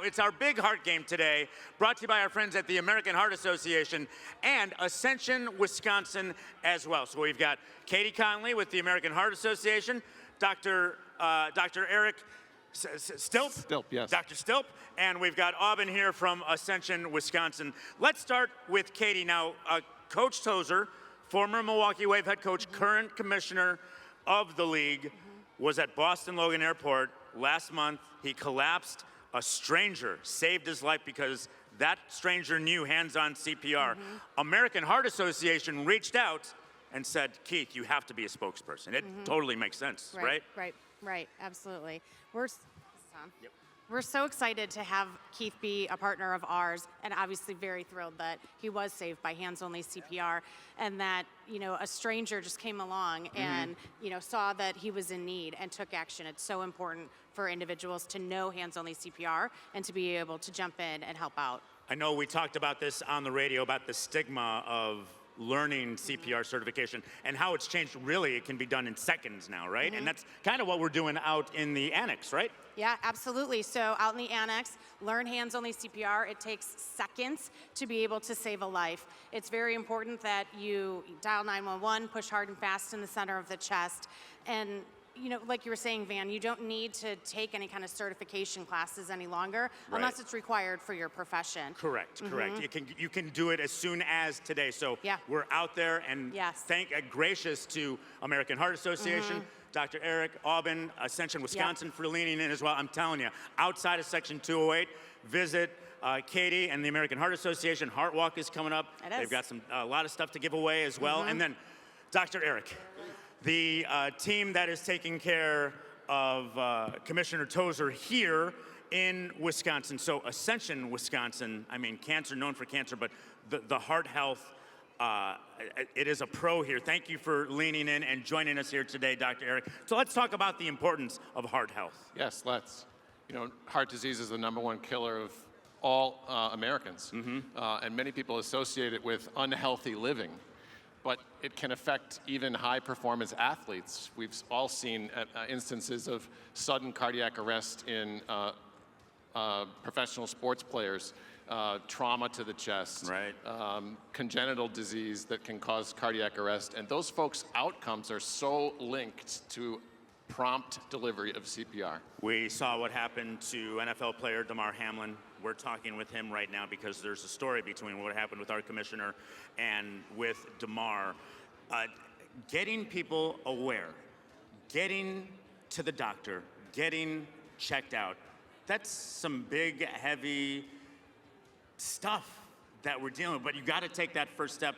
Now, it's our big heart game today, brought to you by our friends at the American Heart Association and Ascension, Wisconsin as well. So we've got Katie Conley with the American Heart Association, Dr. Eric Stilp. Stilp, yes. Dr. Stilp. And we've got Aubin here from Ascension, Wisconsin. Let's start with Katie. Now, Coach Tozer, former Milwaukee Wave head coach, current commissioner of the league, was at Boston Logan Airport last month. He collapsed. A stranger saved his life because that stranger knew hands-on CPR. American Heart Association reached out and said, Keith, you have to be a spokesperson. It totally makes sense, right? Right, absolutely. We're so excited to have Keith be a partner of ours, and obviously very thrilled that he was saved by hands-only CPR, and that, you know, a stranger just came along and, you know, saw that he was in need and took action. It's so important for individuals to know hands-only CPR and to be able to jump in and help out. I know we talked about this on the radio, about the stigma of learning CPR certification and how it's changed. Really, it can be done in seconds now, right? And that's kind of what we're doing out in the annex, right? Yeah, absolutely. So out in the annex, learn hands-only CPR. It takes seconds to be able to save a life. It's very important that you dial 911, push hard and fast in the center of the chest. And, you know, like you were saying, Van, you don't need to take any kind of certification classes any longer unless it's required for your profession. Correct. You can do it as soon as today. So we're out there, and gracious to American Heart Association, Dr. Eric, Aubin, Ascension, Wisconsin for leaning in as well. I'm telling you, outside of Section 208, visit Katie and the American Heart Association. Heart Walk is coming up. They've got a lot of stuff to give away as well. And then, Dr. Eric, the team that is taking care of Commissioner Tozer here in Wisconsin. So Ascension, Wisconsin, I mean, cancer, known for cancer, but the heart health, it is a pro here. Thank you for leaning in and joining us here today, Dr. Eric. So let's talk about the importance of heart health. Yes, let's. You know, heart disease is the #1 killer of all Americans, and many people associate it with unhealthy living. But it can affect even high-performance athletes. We've all seen instances of sudden cardiac arrest in professional sports players, trauma to the chest, congenital disease that can cause cardiac arrest. And those folks' outcomes are so linked to prompt delivery of CPR. We saw what happened to NFL player Damar Hamlin. We're talking with him right now because there's a story between what happened with our commissioner and with Damar. Getting people aware, getting to the doctor, getting checked out, that's some big, heavy stuff that we're dealing with, but you got to take that first step.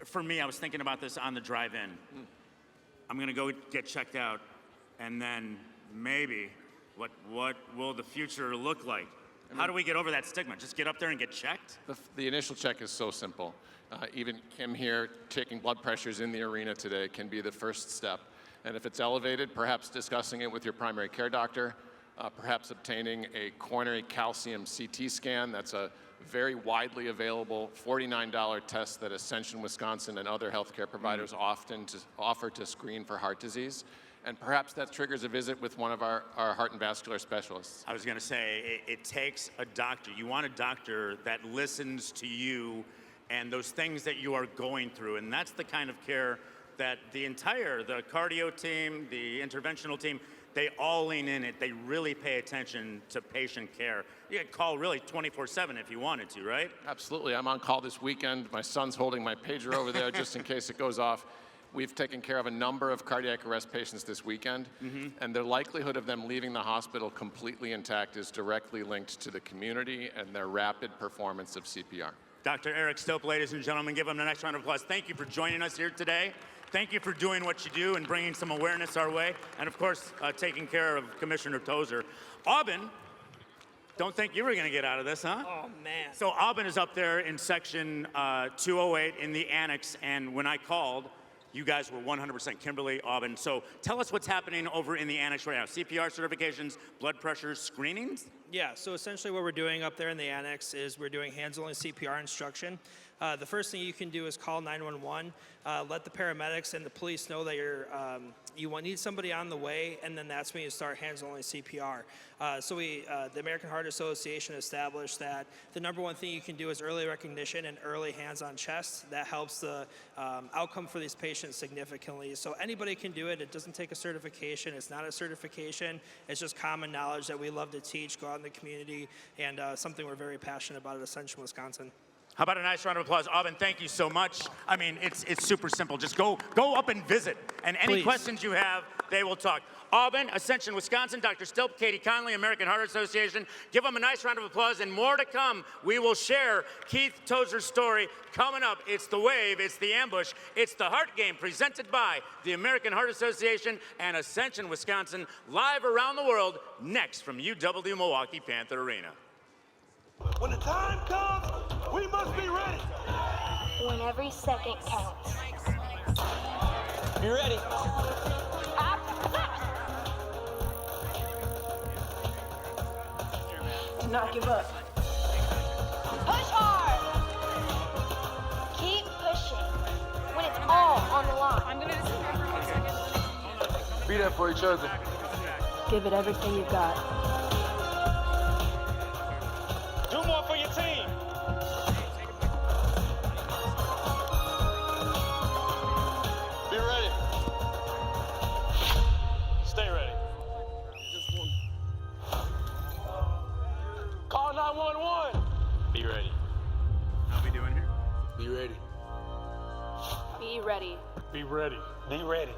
For me, I was thinking about this on the drive-in. I'm going to go get checked out, and then maybe what will the future look like? How do we get over that stigma? Just get up there and get checked? The initial check is so simple. Even Kim here, taking blood pressures in the arena today can be the first step. And if it's elevated, perhaps discussing it with your primary care doctor, perhaps obtaining a coronary calcium CT scan. That's a very widely available $49 test that Ascension, Wisconsin, and other healthcare providers often offer to screen for heart disease. And perhaps that triggers a visit with one of our heart and vascular specialists. I was going to say, it takes a doctor. You want a doctor that listens to you and those things that you are going through. And that's the kind of care that the cardio team, the interventional team, they all lean in it. They really pay attention to patient care. You could call really 24/7 if you wanted to, right? Absolutely. I'm on call this weekend. My son's holding my pager over there just in case it goes off. We've taken care of a number of cardiac arrest patients this weekend, and the likelihood of them leaving the hospital completely intact is directly linked to the community and their rapid performance of CPR. Dr. Eric Stilp, ladies and gentlemen, give him the next round of applause. Thank you for joining us here today. Thank you for doing what you do and bringing some awareness our way, and of course, taking care of Commissioner Tozer. Aubin, don't think you were going to get out of this, huh? Oh, man. So Aubin is up there in Section 208 in the annex, and when I called, you guys were 100% Kimberly, Aubin. So tell us what's happening over in the annex right now. CPR certifications, blood pressure screenings? Yeah, so essentially what we're doing up there in the annex is we're doing hands-only CPR instruction. The first thing you can do is call 911, let the paramedics and the police know that you need somebody on the way, and then that's when you start hands-only CPR. The American Heart Association established that the number one thing you can do is early recognition and early hands on chest. That helps the outcome for these patients significantly. So anybody can do it. It doesn't take a certification. It's not a certification. It's just common knowledge that we love to teach, go out in the community, and something we're very passionate about at Ascension, Wisconsin. How about a nice round of applause? Aubin, thank you so much. I mean, it's super simple. Just go up and visit. And any Please. questions you have, they will talk. Aubin, Ascension, Wisconsin, Dr. Stilp, Katie Conley, American Heart Association. Give them a nice round of applause, and more to come. We will share Keith Tozer's story coming up. It's the wave, it's the ambush, it's the Heart Game presented by the American Heart Association and Ascension, Wisconsin, live around the world, next from UW Milwaukee Panther Arena. When the time comes, we must be ready. When every second counts. Be ready. Do not give up. Push hard. Keep pushing. When it's all on the line. I'm gonna just remember 1 second. Be there for each other. Give it everything you got. Do more for your team. Be ready. Stay ready. Just one. Call 911. Be ready. How we doing here? Be ready. Be ready. Be ready. Be ready.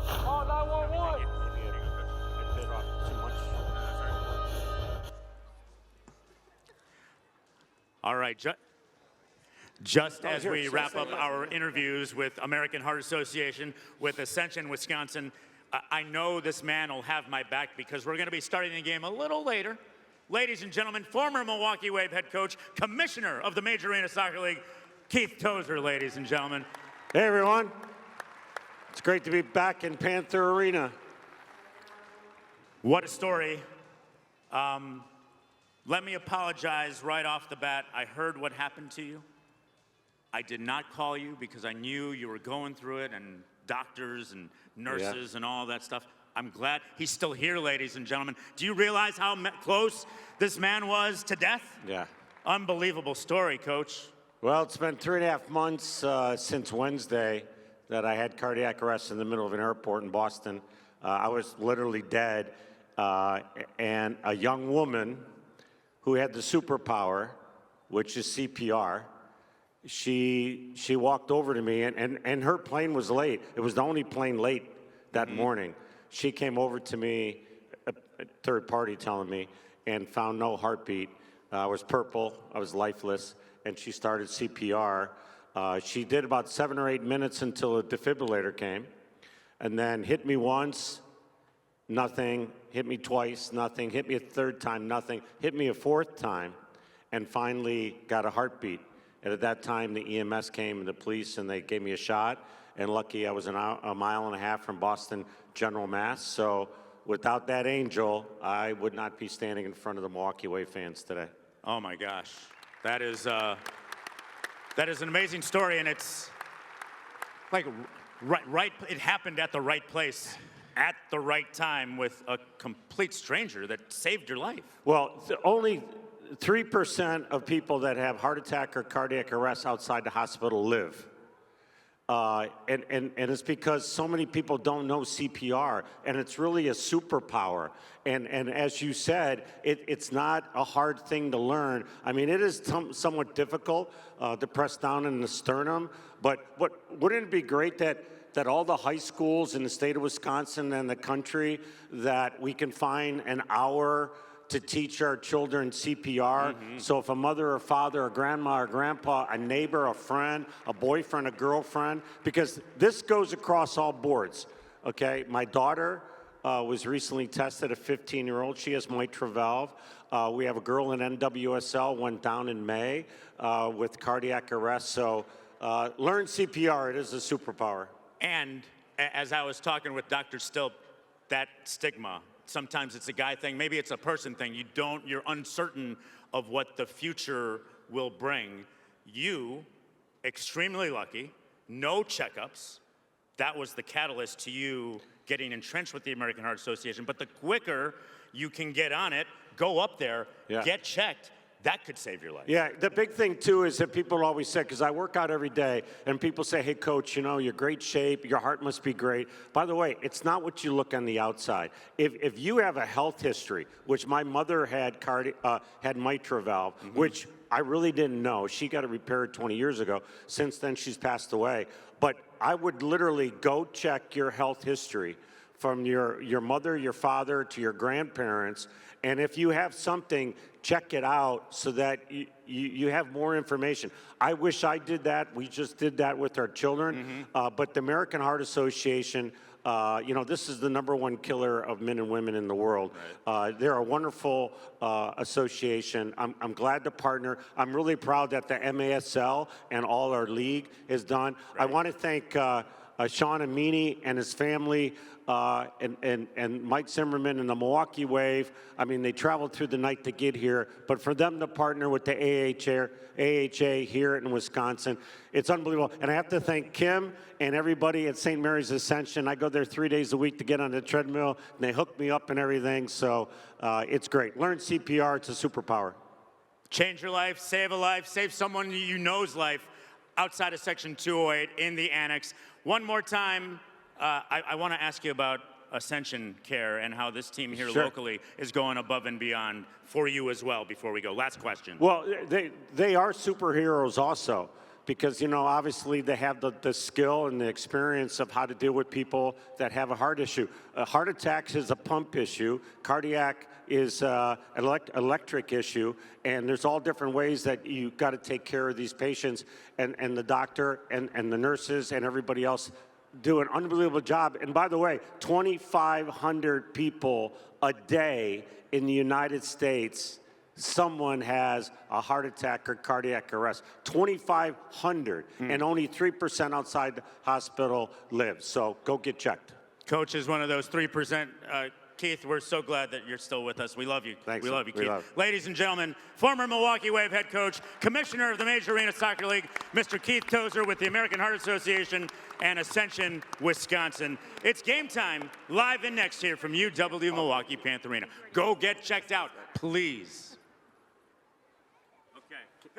Call 911. All right, just as we wrap up our interviews with American Heart Association, with Ascension, Wisconsin, I know this man will have my back because we're going to be starting the game a little later. Ladies and gentlemen, former Milwaukee Wave head coach, commissioner of the Major Arena Soccer League, Keith Tozer, ladies and gentlemen. Hey, everyone. It's great to be back in Panther Arena. What a story. Let me apologize right off the bat. I heard what happened to you. I did not call you because I knew you were going through it, and doctors and nurses and all that stuff. I'm glad he's still here, ladies and gentlemen. Do you realize how close this man was to death? Yeah. Unbelievable story, Coach. Well, it's been 3.5 months since Wednesday that I had cardiac arrest in the middle of an airport in Boston. I was literally dead, and a young woman who had the superpower, which is CPR, she walked over to me, and her plane was late. It was the only plane late that morning. She came over to me, a third party telling me, and found no heartbeat. I was purple, I was lifeless, and she started CPR. She did about 7 or 8 minutes until a defibrillator came, and then hit me once, nothing, hit me twice, nothing, hit me a third time, nothing, hit me a fourth time, and finally got a heartbeat. And at that time, the EMS came and the police, and they gave me a shot. And lucky I was a 1.5 miles from Boston General Mass. So without that angel, I would not be standing in front of the Milwaukee Wave fans today. Oh my gosh, that is an amazing story, and it's like right. It happened at the right place, at the right time, with a complete stranger that saved your life. Well, only 3% of people that have heart attack or cardiac arrest outside the hospital live. And it's because so many people don't know CPR, and it's really a superpower. And as you said, it's not a hard thing to learn. I mean, it is somewhat difficult to press down in the sternum, but wouldn't it be great that all the high schools in the state of Wisconsin and the country, that we can find an hour to teach our children CPR. So if a mother or father or grandma or grandpa, a neighbor, a friend, a boyfriend, a girlfriend, because this goes across all boards, okay? My daughter was recently tested, a 15-year-old. She has mitral valve. We have a girl in NWSL, went down in May with cardiac arrest. So learn CPR, it is a superpower. And as I was talking with Dr. Stilp, that stigma sometimes it's a guy thing, maybe it's a person thing. You're uncertain of what the future will bring. You, extremely lucky, no checkups. That was the catalyst to you getting entrenched with the American Heart Association. But the quicker you can get on it, go up there, get checked, that could save your life. Yeah, the big thing, too, is that people always say, because I work out every day, and people say, hey, Coach, you know, you're great shape, your heart must be great. By the way, it's not what you look on the outside. If you have a health history, which my mother had mitral valve, which I really didn't know. She got it repaired 20 years ago. Since then, she's passed away. But I would literally go check your health history from your mother, your father, to your grandparents. And if you have something, check it out so that you have more information. I wish I did that. We just did that with our children. But the American Heart Association, you know, this is the #1 killer of men and women in the world. They're a wonderful association. I'm glad to partner. I'm really proud that the MASL and all our league is done. I want to thank Sean Amini and his family, and Mike Zimmerman and the Milwaukee Wave. I mean, they traveled through the night to get here, but for them to partner with the AHA here in Wisconsin, it's unbelievable. And I have to thank Kim and everybody at St. Mary's Ascension. I go there 3 days a week to get on the treadmill, and they hook me up and everything, so it's great. Learn CPR, it's a superpower. Change your life, save someone you know's life outside of Section 208 in the annex. One more time, I want to ask you about Ascension Care and how this team here locally is going above and beyond for you as well before we go. Last question. Well, they are superheroes also because, you know, obviously they have the skill and the experience of how to deal with people that have a heart issue. Heart attacks is a pump issue. Cardiac is an electric issue. And there's all different ways that you got to take care of these patients. And the doctor and the nurses and everybody else do an unbelievable job. And by the way, 2,500 people a day in the United States, someone has a heart attack or cardiac arrest. 2,500, and only 3% outside the hospital live. So go get checked. Coach is one of those 3%. Keith, we're so glad that you're still with us. We love you. Thanks. We love you, Keith. Ladies and gentlemen, former Milwaukee Wave head coach, commissioner of the Major Arena Soccer League, Mr. Keith Tozer with the American Heart Association and Ascension, Wisconsin. It's game time, live and next here from UW Milwaukee Panther Arena. Go get checked out, please.